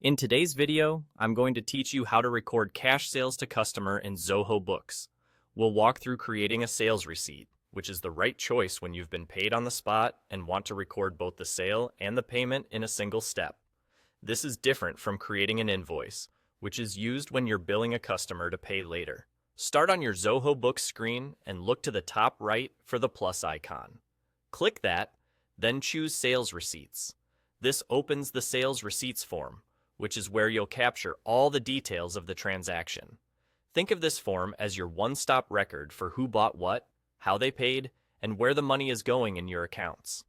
In today's video, I'm going to teach you how to record cash sales to customer in Zoho Books. We'll walk through creating a sales receipt, which is the right choice when you've been paid on the spot and want to record both the sale and the payment in a single step. This is different from creating an invoice, which is used when you're billing a customer to pay later. Start on your Zoho Books screen and look to the top right for the plus icon. Click that, then choose Sales Receipts. This opens the Sales Receipts form, which is where you'll capture all the details of the transaction. Think of this form as your one-stop record for who bought what, how they paid, and where the money is going in your accounts.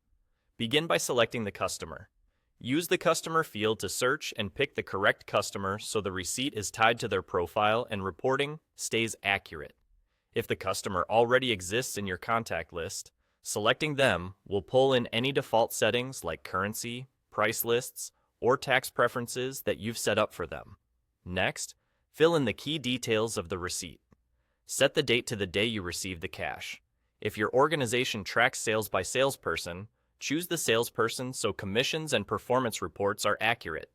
Begin by selecting the customer. Use the customer field to search and pick the correct customer so the receipt is tied to their profile and reporting stays accurate. If the customer already exists in your contact list, selecting them will pull in any default settings like currency, price lists, or tax preferences that you've set up for them. Next, fill in the key details of the receipt. Set the date to the day you received the cash. If your organization tracks sales by salesperson, choose the salesperson so commissions and performance reports are accurate.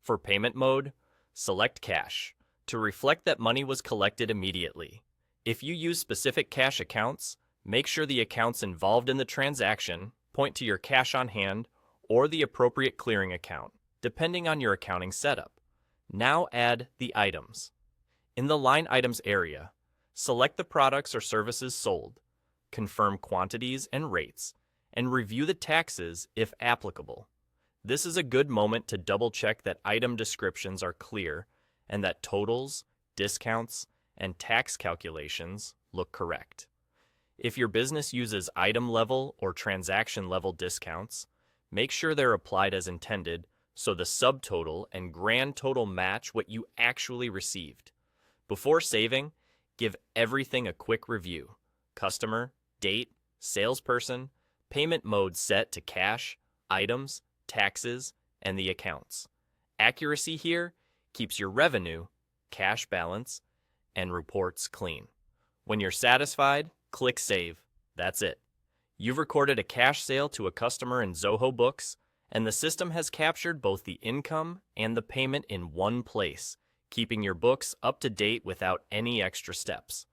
For payment mode, select cash to reflect that money was collected immediately. If you use specific cash accounts, make sure the accounts involved in the transaction point to your cash on hand or the appropriate clearing account, depending on your accounting setup. Now add the items. In the line items area, select the products or services sold, confirm quantities and rates, and review the taxes if applicable. This is a good moment to double-check that item descriptions are clear and that totals, discounts, and tax calculations look correct. If your business uses item-level or transaction-level discounts, make sure they're applied as intended so the subtotal and grand total match what you actually received. Before saving, give everything a quick review. Customer, date, salesperson, payment mode set to cash, items, taxes, and the accounts. Accuracy here keeps your revenue, cash balance, and reports clean. When you're satisfied, click Save. That's it. You've recorded a cash sale to a customer in Zoho Books, and the system has captured both the income and the payment in one place, keeping your books up to date without any extra steps.